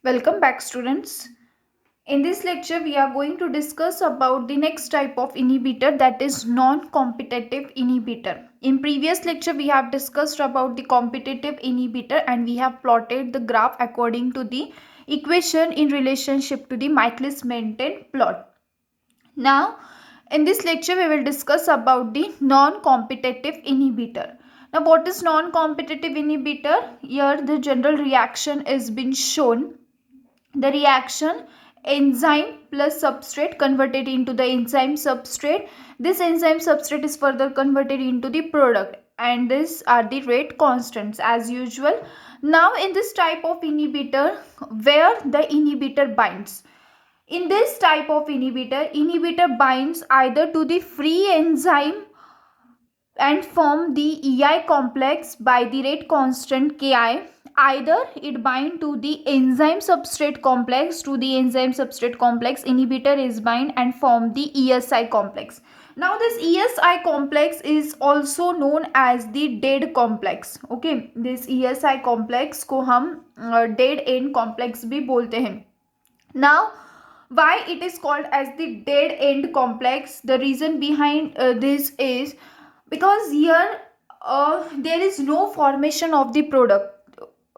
Welcome back, students. In this lecture, we are going to discuss about the next type of inhibitor, that is non-competitive inhibitor. In previous lecture, we have discussed about the competitive inhibitor and we have plotted the graph according to the equation in relationship to the Michaelis-Menten plot. Now, in this lecture, we will discuss about the non-competitive inhibitor. Now, what is non-competitive inhibitor? Here, the general reaction is been shown. The reaction enzyme plus substrate converted into the enzyme substrate. This enzyme substrate is further converted into the product, and these are the rate constants as usual. Now in this type of inhibitor, where the inhibitor binds, in this type of inhibitor binds either to the free enzyme and form the EI complex by the rate constant Ki. Either it bind to the enzyme substrate complex. To the enzyme substrate complex, inhibitor is bind and form the ESI complex. Now this ESI complex is also known as the dead complex. Okay, this ESI complex को हम dead end complex भी बोलते हैं. Now why it is called as the dead end complex? The reason behind this is because here there is no formation of the product.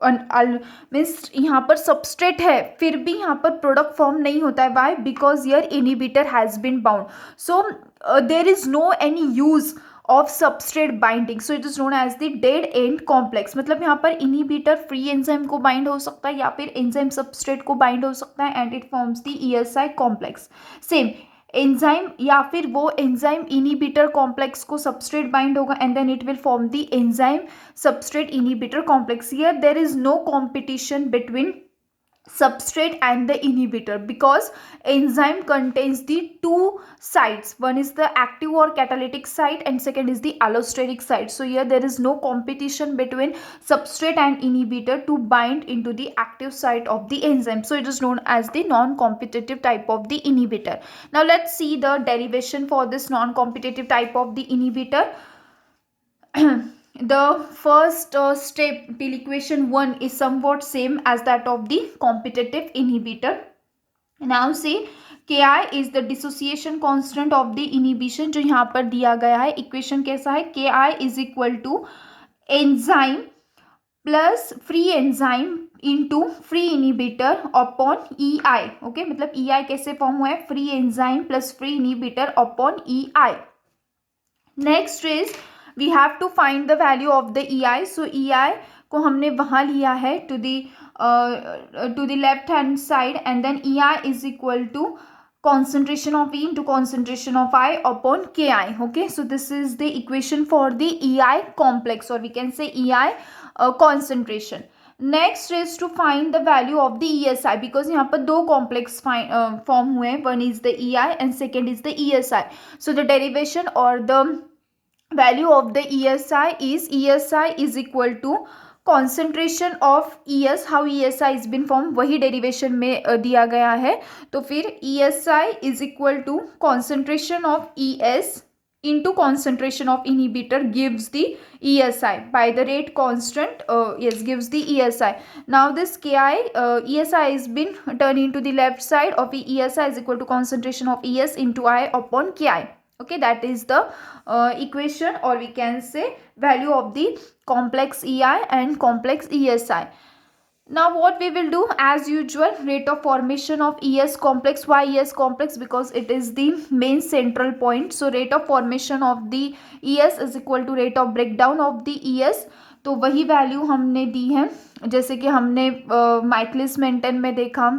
Means यहाँ पर substrate है फिर भी यहाँ पर प्रोडक्ट फॉर्म नहीं होता है. Why? Because your inhibitor has been bound. So there is no any use of substrate binding, so it is known as the dead end complex. मतलब यहाँ पर इनिबिटर फ्री एंजाइम को बाइंड हो सकता है या फिर एंजाइम सबस्ट्रेट को बाइंड हो सकता है and it forms the ESI complex. Same enzyme या फिर वो एंजाइम इनिबिटर कॉम्प्लेक्स को सबस्ट्रेट बाइंड होगा and then it will form the enzyme substrate inhibitor complex. Here there is no competition between substrate and the inhibitor because enzyme contains the two sites. One is the active or catalytic site and second is the allosteric site. So here there is no competition between substrate and inhibitor to bind into the active site of the enzyme. So it is known as the non-competitive type of the inhibitor. Now let's see the derivation for this non-competitive type of the inhibitor. The first step till equation 1 is somewhat same as that of the competitive inhibitor. Now see, Ki is the dissociation constant of the inhibition जो यहाँ पर दिया गया है. Equation कैसा है? Ki is equal to enzyme plus free enzyme into free inhibitor upon EI. Okay, मतलब EI कैसे फॉर्म हुआ है? Free enzyme plus free inhibitor upon EI. Next is we have to find the value of the EI. So EI को हमने वहाँ लिया है to the left hand side and then EI is equal to concentration of E into concentration of I upon Ki. Okay, so this is the equation for the EI complex, or we can say EI concentration. Next is to find the value of the ESI because यहाँ पर दो complex form हुए हैं. One is the EI and second is the ESI. So the derivation or the value of the ESI is equal to concentration of ES. how ESI is been formed वही derivation में दिया गया है. तो फिर ESI is equal to concentration of ES into concentration of inhibitor gives the ESI by the rate constant. Yes, gives the ESI. Now this Ki ESI is been turned into the left side of the ESI is equal to concentration of ES into I upon Ki. Okay, that is the equation, or we can say value of the complex EI and complex ESI. Now what we will do, as usual, rate of formation of ES complex. Why ES complex? Because it is the main central point. So rate of formation of the ES is equal to rate of breakdown of the ES. तो वही value हमने दी है जैसे कि हमने Michaelis-Menten में देखा.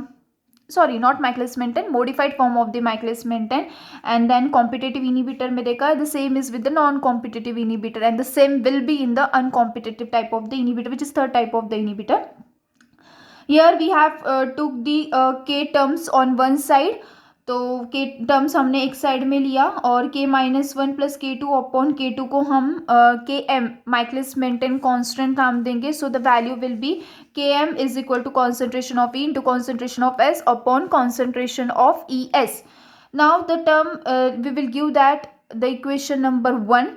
Sorry, not Michaelis-Menten, modified form of the Michaelis-Menten, and then competitive inhibitor में देखा. The same is with the non-competitive inhibitor and the same will be in the uncompetitive type of the inhibitor, which is third type of the inhibitor. Here we have took the K terms on one side. तो K terms हमने एक side में लिया और K-1 plus K2 upon K2 को हम Km Michaelis-Menten constant नाम देंगे. So the value will be Km is equal to concentration of E into concentration of S upon concentration of ES. Now the term we will give that the equation number 1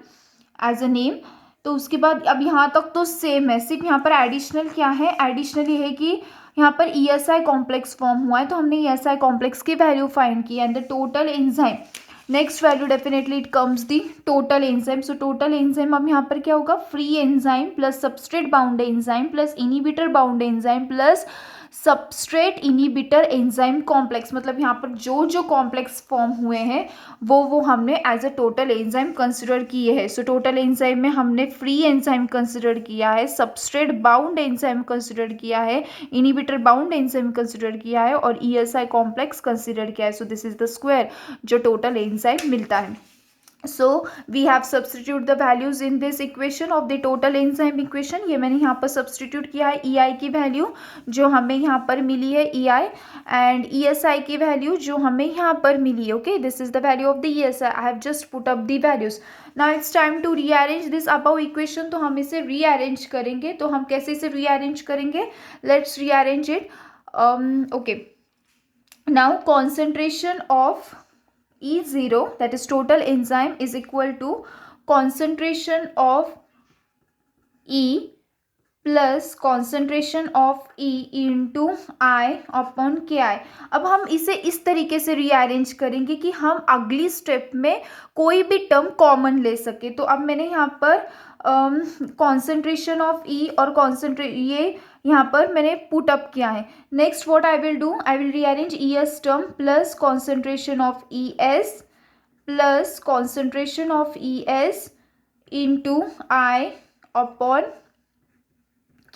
as a name. तो उसके बाद अब यहाँ तक तो same है, सिर्फ यहाँ पर एडिशनल क्या है? एडिशनल ये है कि यहाँ पर ESI कॉम्प्लेक्स फॉर्म हुआ है, तो हमने ESI कॉम्प्लेक्स की वैल्यू फाइंड की and the total enzyme, next value definitely it comes the total enzyme. So total enzyme अब यहाँ पर क्या होगा, free enzyme plus substrate bound enzyme plus inhibitor bound enzyme plus substrate inhibitor enzyme complex. मतलब यहाँ पर जो जो कॉम्प्लेक्स फॉर्म हुए हैं वो हमने as a total enzyme consider किए हैं. सो टोटल एंजाइम में हमने फ्री एंजाइम कंसिडर किया है, सबस्ट्रेट बाउंड एंजाइम कंसिडर किया है, इनिबिटर बाउंड एंजाइम कंसिडर किया है और ESI कॉम्प्लेक्स कंसिडर किया है. So this is the square जो टोटल एंजाइम मिलता है. So we have substitute the values in this equation of the total enzyme equation. ये मैंने यहाँ पर substitute किया है EI की वैल्यू जो हमें यहाँ पर मिली है EI and ESI की वैल्यू जो हमें यहाँ पर मिली है. Okay, this is the value of the ESI. I have just put up the values. Now it's time to rearrange this above equation. तो हम इसे rearrange करेंगे. तो हम कैसे इसे rearrange करेंगे? Let's rearrange it. Okay. Now concentration of E0, that is total enzyme, is equal to concentration of E plus concentration of E into I upon KI. अब हम इसे इस तरीके से रीअरेंज करेंगे कि हम अगली स्टेप में कोई भी टर्म कॉमन ले सके. तो अब मैंने यहाँ पर कॉन्सेंट्रेशन ऑफ E और ये यहाँ पर मैंने पुट अप किया है. Next what I will do, I will rearrange ES term plus concentration of ES plus concentration of ES into I upon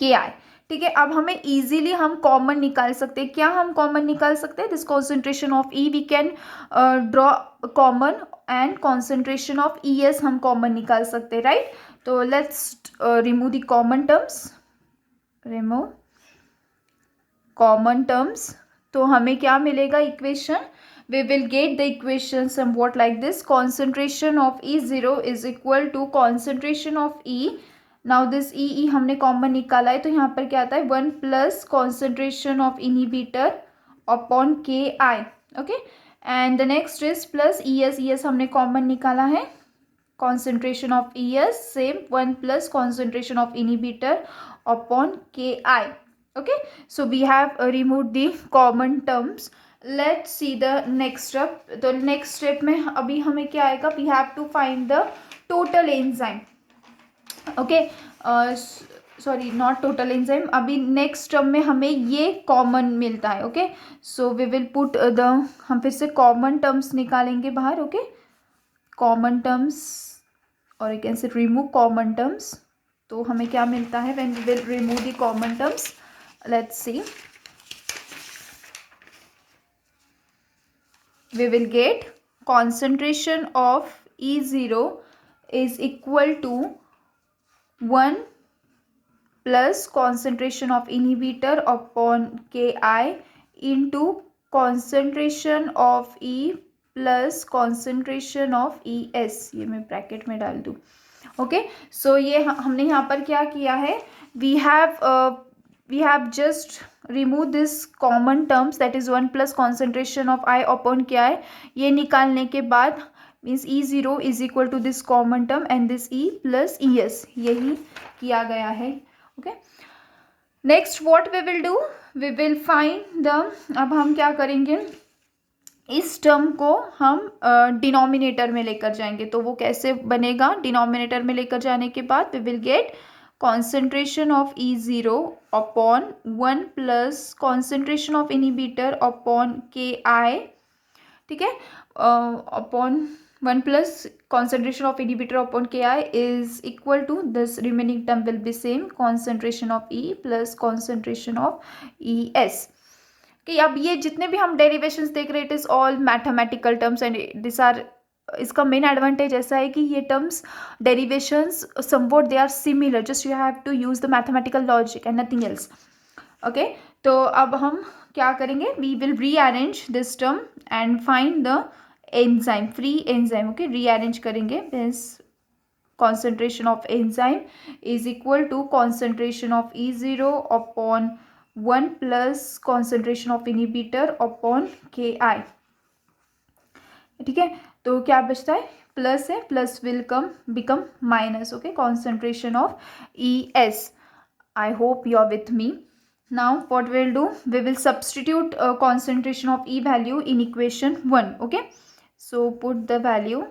KI. ठीक है, अब हमें इजीली हम कॉमन निकाल सकते हैं. क्या हम कॉमन निकाल सकते हैं? This concentration of E we can draw common and concentration of ES हम कॉमन निकाल सकते हैं, राइट. तो let's remove the common terms, remove common terms. तो हमें क्या मिलेगा equation? we will get the equation somewhat like this. Concentration of E0 is equal to concentration of E. Now this E हमने common निकाला है तो यहाँ पर क्या आता है 1 plus concentration of inhibitor upon KI. Okay, and the next is plus ES हमने कॉमन निकाला है, concentration of ES same 1 plus concentration of inhibitor upon KI. Okay, so we have remove the common terms. Let's see the next step. तो next step में अभी हमें क्या आएगा, we have to find the total enzyme. Okay, sorry not total enzyme. अभी next term में हमें ये कॉमन मिलता है. Okay, so we will put the, हम फिर से कॉमन टर्म्स निकालेंगे बाहर. ओके, कॉमन टर्म्स और I can say remove common terms. तो हमें क्या मिलता है when we will remove the common terms? Let's see, we will get concentration of E0 is equal to 1 plus concentration of inhibitor upon KI into concentration of E plus concentration of ES. ये मैं bracket में डाल दूँ. Okay, so ये हमने यहाँ पर क्या किया है, we have just remove this common terms, that is 1 plus concentration of I upon KI. ये निकालने के बाद means E0 is equal to this common term and this E plus ES. यही किया गया है. Okay, next what we will do, we will find the, अब हम क्या करेंगे, इस टर्म को हम डिनोमिनेटर में लेकर जाएंगे. तो वो कैसे बनेगा, डिनोमिनेटर में लेकर जाने के बाद we will get concentration of E0 upon 1 plus concentration of inhibitor upon KI. ठीक है, upon 1 plus concentration of inhibitor upon KI is equal to this remaining term will be same, concentration of E plus concentration of ES. कि अब ये जितने भी हम derivations देख रहे हैं, it is all mathematical terms and this are, इसका मेन एडवांटेज ऐसा है कि ये terms derivations somewhat they are similar, just you have to use the mathematical logic and nothing else. Okay, तो अब हम क्या करेंगे, we will rearrange this term and find the enzyme, free enzyme. Okay, rearrange करेंगे. This concentration of enzyme is equal to concentration of E0 upon 1 plus concentration of inhibitor upon KI. ठीक है, तो क्या बचता है, प्लस है, plus will come become minus. Okay, concentration of ES. I hope you are with me. Now what we'll do, we will substitute concentration of E value in equation 1. Okay, so put the value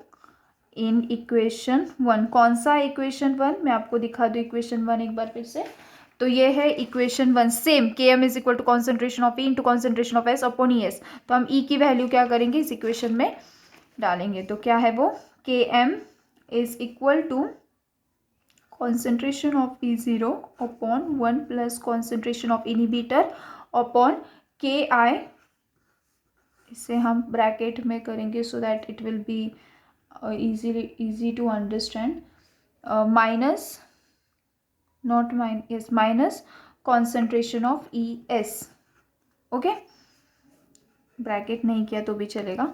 in equation 1. कौन सा equation 1, मैं आपको दिखा दूँ equation 1 एक बार फिर से. तो ये है equation 1. Same K M is equal to concentration of E into concentration of S upon E S. तो हम ई की वैल्यू क्या करेंगे, इस इक्वेशन में डालेंगे. तो क्या है वो, K M is equal to concentration of E0 upon 1 plus concentration of inhibitor upon Ki. इसे हम ब्रैकेट में करेंगे so that it will be easy to understand. Minus, not minus, yes, minus concentration of ES. okay, bracket नहीं किया तो भी चलेगा.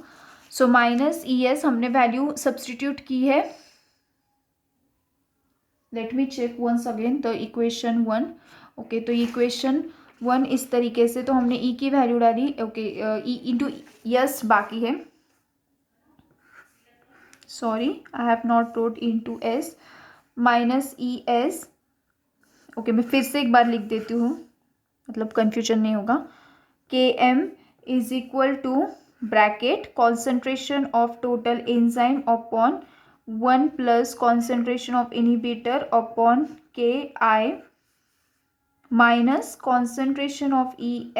So minus ES हमने वैल्यू सब्सटीट्यूट की है. Let me check once again the equation 1. Okay, तो equation 1 इस तरीके से, तो हमने ई की वैल्यू डाली. ओके, ई इंटू यस बाकी है. Sorry, I have not wrote into S. Minus E S. Okay, मैं फिर से एक बार लिख देती हूँ, मतलब कन्फ्यूजन नहीं होगा. K M is equal to bracket concentration of total enzyme upon 1 plus concentration of inhibitor upon Ki minus concentration of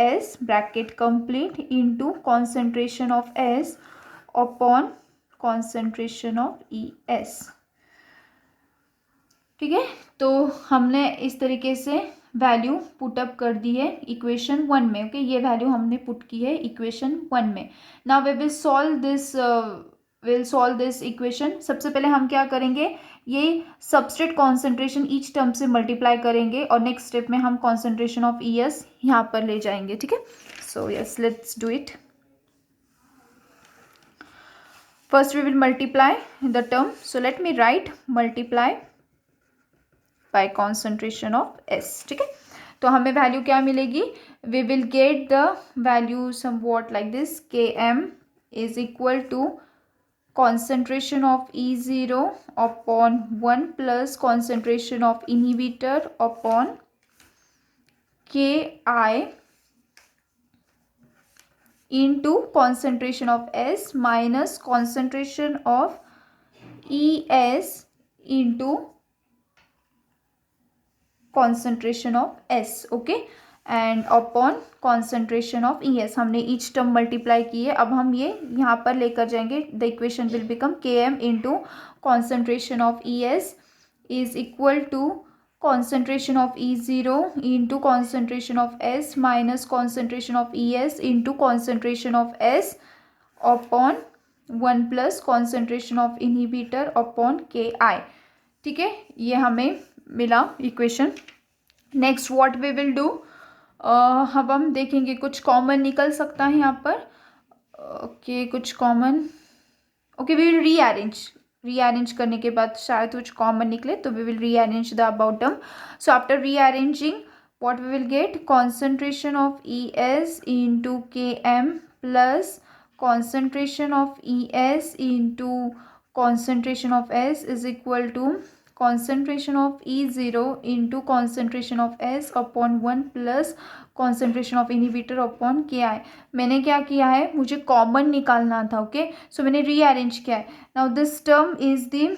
Es bracket complete into concentration of S upon concentration of Es. ठीक है, तो हमने इस तरीके से value put up कर दी है equation 1 में. ओके, ये वैल्यू हमने पुट की है इक्वेशन 1 में. Now we will solve this equation. सबसे पहले हम क्या करेंगे, ये सबस्ट्रेट कॉन्सेंट्रेशन ईच टर्म से मल्टीप्लाई करेंगे और नेक्स्ट स्टेप में हम कॉन्सेंट्रेशन ऑफ ई एस यहाँ पर ले जाएंगे. ठीक है, so yes, let's do it. First we will multiply the term. So let me write multiply by concentration of S. ठीक है, तो हमें वैल्यू क्या मिलेगी, we will get the value somewhat like this. K M is equal to concentration of E0 upon 1 plus concentration of inhibitor upon Ki into concentration of S minus concentration of Es into concentration of S. okay, and upon concentration of E S. हमने each term multiply की है. अब हम ये यहाँ पर लेकर जाएंगे. The equation will become K M into concentration of E S is equal to concentration of E0 into concentration of S minus concentration of ES into concentration of S upon 1 plus concentration of inhibitor upon Ki. ठीक है, ये हमें मिला equation. Next what we will do, अब हम देखेंगे कुछ common निकल सकता है यहाँ पर. ओके, कुछ common. Okay, we will rearrange करने के बाद शायद कुछ कॉमन निकले, तो we will rearrange the about term. So after rearranging what we will get, concentration of E S into K M plus concentration of E S into concentration of S is equal to concentration of E0 into concentration of S upon 1 plus concentration of inhibitor upon Ki. मैंने क्या किया है, मुझे common निकालना था. Okay, सो मैंने rearrange किया है. Now this term is the,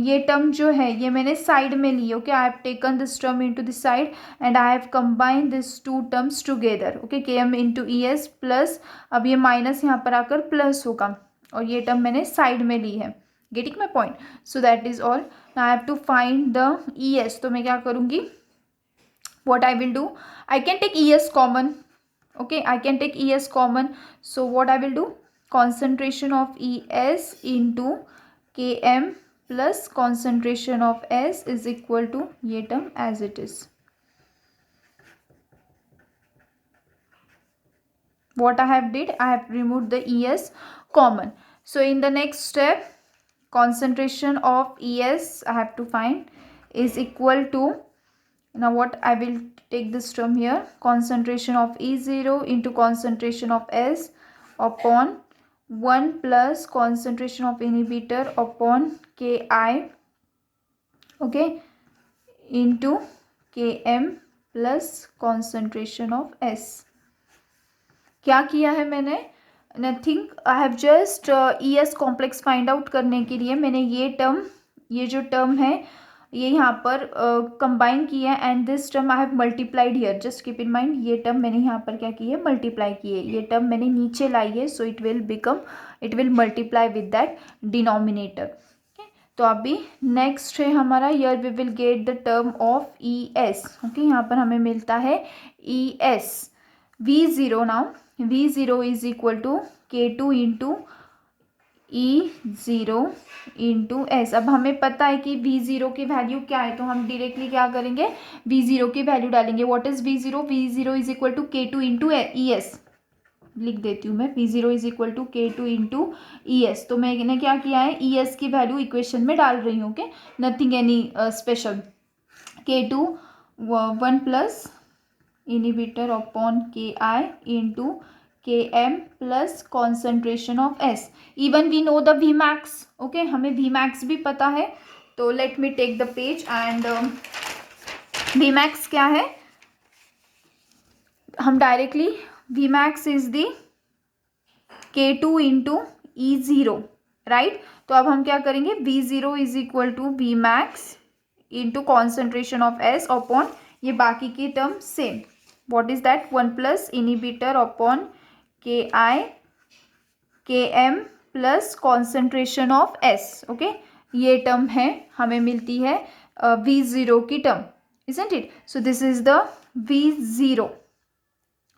ये टर्म जो है ये मैंने साइड में ली. Okay, I have taken this term into this side and I have combine this two terms together. Okay, K M into E S plus, अब ये minus यहाँ पर आकर प्लस होगा और ये टर्म मैंने साइड में ली है. Getting my point? So that is all. Now I have to find the E S. तो मैं क्या करूँगी, what I will do, I can take ES common. Okay, I can take ES common. So what I will do, concentration of ES into Km plus concentration of S is equal to ये term as it is. What I have did, I have removed the ES common. So in the next step, concentration of ES I have to find is equal to, now what I will take this term here, concentration of E0 into concentration of S upon 1 plus concentration of inhibitor upon Ki, okay, into Km plus concentration of S. क्या किया है मैंने? Nothing, I have just E S complex find out करने के लिए मैंने ये जो टर्म है ये यहाँ पर कंबाइन किया है and this term I have multiplied here. Just keep in mind, ये टर्म मैंने यहाँ पर क्या की है? मल्टीप्लाई की है। ये टर्म मैंने नीचे लाई है, so it will multiply with that denominator. तो अभी नेक्स्ट है हमारा, yeah we will get the term of E S. Okay, यहाँ पर हमें मिलता है E S V0 now. V0 is equal to K2 into E0 into S. अब हमें पता है कि V0 की वैल्यू क्या है, तो हम डायरेक्टली क्या करेंगे? V0 की वैल्यू डालेंगे। What is V0? V0 is equal to K2 into ES। लिख देती हूँ मैं, V0 is equal to K2 into ES। तो मैंने क्या किया है? ES की वैल्यू इक्वेशन में डाल रही हूँ। Okay, nothing any special. K2 1 plus inhibitor upon KI into Km plus concentration of S। Even we know the Vmax। Okay, हमें Vmax भी पता है, तो let me take the page and Vmax क्या है? हम directly Vmax is the K2 into E0, right. तो अब हम क्या करेंगे? V0 is equal to Vmax into concentration of S upon ये बाकी की term same. What is that? 1 plus inhibitor upon KI Km plus concentration of S। Okay, ये term है, हमें मिलती है V0 की term, isn't it? So this is the V0।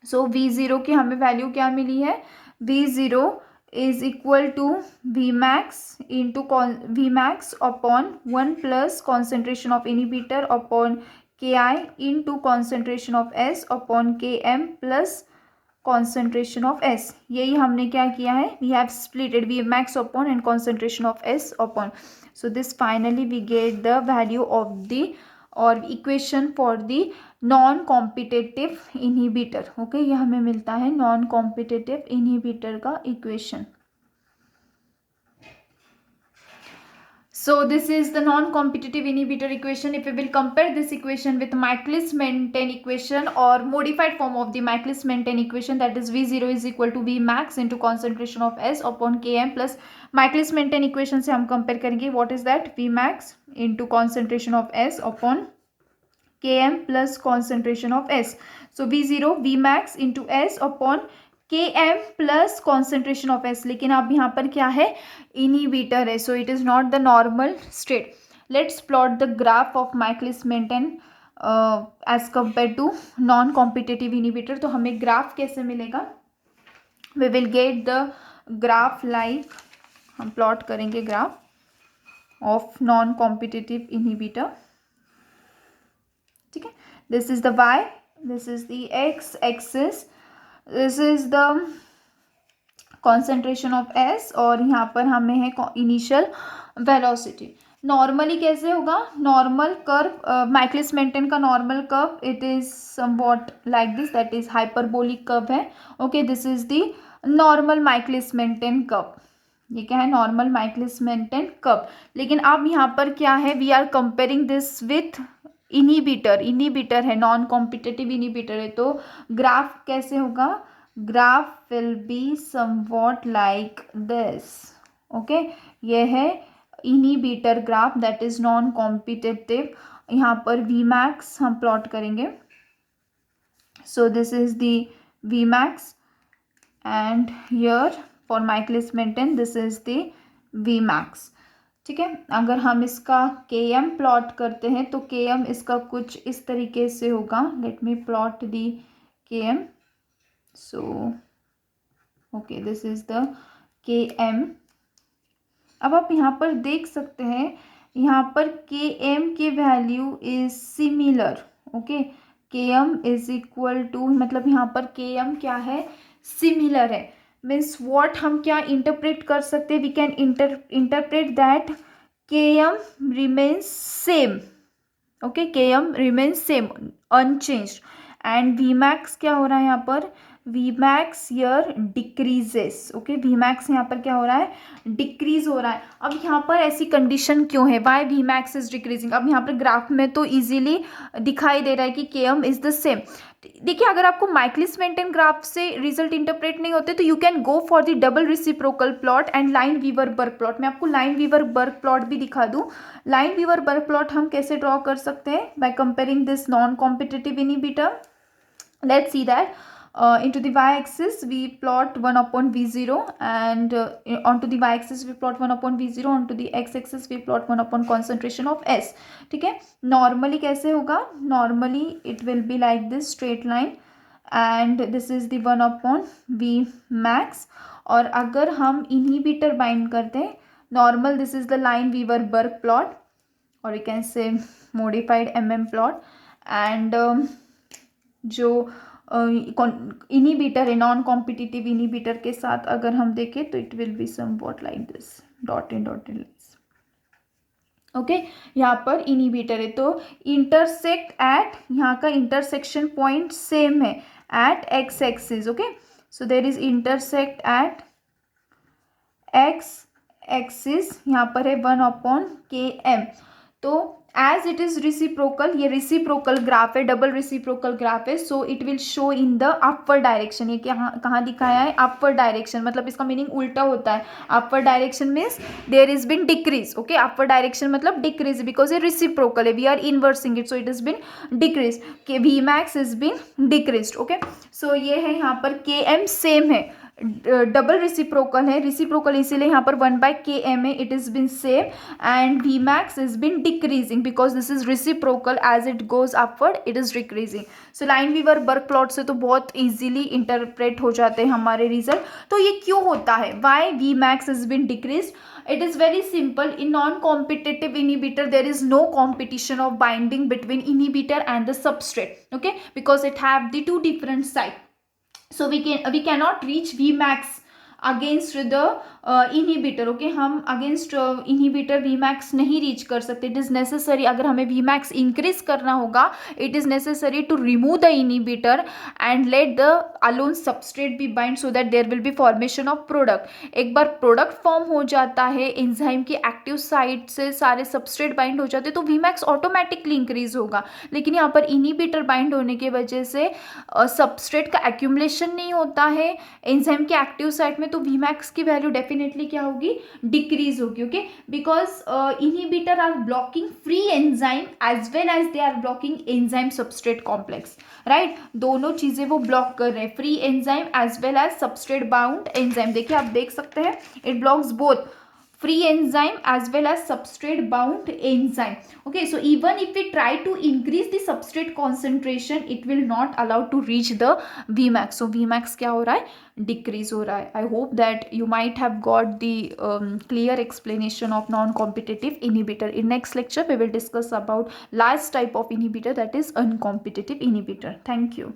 so V0 की हमें वैल्यू क्या मिली है? V0 is equal to Vmax into Vmax upon 1 plus concentration of inhibitor upon KI into concentration of S upon Km plus concentration of S। यही हमने क्या किया है? we have split it Vmax upon and concentration of S upon। so this finally we get the value of the or equation for the non competitive inhibitor। Okay, ये हमें मिलता है non competitive inhibitor का equation। So this is the non-competitive inhibitor equation. If we will compare this equation with Michaelis-Menten equation or modified form of the Michaelis-Menten equation, that is V0 is equal to Vmax into concentration of S upon Km plus Michaelis-Menten equation से हम compare करेंगे। What is that? Vmax into concentration of S upon Km plus concentration of S। So V0 Vmax into S upon Km plus concentration of S. लेकिन अब यहाँ पर क्या है? Inhibitor है, so it is not the normal state. Let's plot the graph of Michaelis-Menten as compare to non competitive inhibitor. तो हमें graph कैसे मिलेगा? We will get the graph like, हम प्लॉट करेंगे graph of non competitive inhibitor. ठीक है, this is the y, this is the x axis, this is the concentration of S और यहाँ पर हमें है इनिशियल वेलोसिटी। नॉर्मली कैसे होगा? नॉर्मल कर्व, Michaelis-Menten का normal curve it is somewhat like this, that is hyperbolic curve है। Okay, this is the normal Michaelis-Menten curve. ये क्या है? Normal Michaelis-Menten curve. लेकिन अब यहाँ पर क्या है? We are comparing this with inhibitor है, नॉन कॉम्पिटिटिव इनिबिटर है, तो ग्राफ कैसे होगा? Graph will be somewhat like this. Okay, ये है inhibitor graph, that is non competitive. यहाँ पर Vmax हम प्लॉट करेंगे। So this is the Vmax and here for Michaelis-Menten this is the Vmax। ठीक है, अगर हम इसका Km प्लॉट करते हैं तो Km इसका कुछ इस तरीके से होगा। Let me plot the Km। So okay, this is the Km। अब आप यहाँ पर देख सकते हैं, यहाँ पर Km की value is similar. Okay, Km is equal to, मतलब यहाँ पर Km क्या है? सिमिलर है। मीन्स वॉट हम क्या इंटरप्रेट कर सकते हैं? We can interpret that Km remains same. Okay, Km remains same unchanged and Vmax क्या हो रहा है यहाँ पर? Vmax here decreases. Okay, Vmax यहाँ पर क्या हो रहा है, डिक्रीज हो रहा है. अब यहाँ पर ऐसी कंडीशन क्यों है, वाई Vmax इज डिक्रीजिंग. अब यहाँ पर ग्राफ में तो इजीली दिखाई दे रहा है कि Km इज द सेम. देखिए, अगर आपको माइकलिस मेंटेन ग्राफ से रिजल्ट इंटरप्रेट नहीं होते तो you can go for the double reciprocal plot and Lineweaver Burk plot. मैं आपको लाइन वीवर बर्ग प्लॉट भी दिखा दूं. लाइन वीवर बर्ग प्लॉट हम कैसे ड्रॉ कर सकते हैं, by comparing this non competitive inhibitor. Let's see that into the y-axis we plot 1 upon v0 and onto the y-axis we plot 1 upon v0, onto the x-axis we plot 1 upon concentration of S. ठीक है, normally कैसे होगा, normally it will be like this straight line and this is the 1 upon v max. और अगर हम inhibitor bind करते हैं normal, this is the Lineweaver Burk plot और you can say modified mm plot. And जो inhibitor है, non competitive inhibitor के साथ अगर हम देखें तो it will be somewhat like this dotted lines. Okay, यहाँ पर इनहिबिटर है तो इंटरसेक्ट एट, यहाँ का इंटरसेक्शन पॉइंट सेम है at X axis. Okay, so there is intersect at X axis, यहाँ पर है 1 अपॉन Km. तो एज इट इज रिसिप्रोकल, ये रिसिप्रोकल ग्राफ है, डबल रिसिप्रोकल ग्राफ है, so it will show in the upward direction. ये कहाँ दिखाया है, अपवर्ड डायरेक्शन, मतलब इसका मीनिंग उल्टा होता है. Upward direction means there is been decrease. Okay, upward direction मतलब डिक्रीज, बिकॉज ये रिसिप्रोकल है, we are inversing it, so it is been decrease. K Vmax is been decrease. Okay, so ये है यहाँ पर Km सेम है, double reciprocal है, reciprocal इसीलिए यहाँ पर 1/Km है, it is been same and Vmax is been decreasing because this is reciprocal, as it goes upward it is decreasing. So Lineweaver Burk plot से तो बहुत easily interpret हो जाते हैं हमारे रिजल्ट. तो ये क्यों होता है, why Vmax is been decrease. It is very simple. In non-competitive inhibitor, there is no competition of binding between inhibitor and the substrate. Okay, because it have the two different sites. So we cannot reach Vmax against the inhibitor. Okay, हम against inhibitor Vmax नहीं reach कर सकते. It is necessary, अगर हमें Vmax increase करना होगा it is necessary to remove the inhibitor and let the alone substrate be bind so that there will be formation of product. एक बार product form हो जाता है, एंजाइम की एक्टिव साइट से सारे सबस्ट्रेट बाइंड हो जाते हैं तो Vmax ऑटोमेटिकली इंक्रीज होगा. लेकिन यहाँ पर इनहिबिटर बाइंड होने की वजह से सबस्ट्रेट का एक्यूमुलेशन नहीं होता है एंजाइम की एक्टिव साइट में, तो Vmax की वैल्यू डेफिनेटली क्या होगी, डिक्रीज होगी. Okay, because inhibitor are blocking free enzyme as well as they are blocking enzyme substrate complex. Right, दोनों चीजें वो ब्लॉक कर रहे हैं, free enzyme as well as substrate bound enzyme. देखिए, आप देख सकते हैं it blocks both free enzyme as well as substrate bound enzyme. Okay, so even if we try to increase the substrate concentration, it will not allow to reach the Vmax. So Vmax क्या हो रहा है, decrease हो रहा है. I hope that you might have got the clear explanation of non-competitive inhibitor. In next lecture we will discuss about last type of inhibitor, that is uncompetitive inhibitor. Thank you.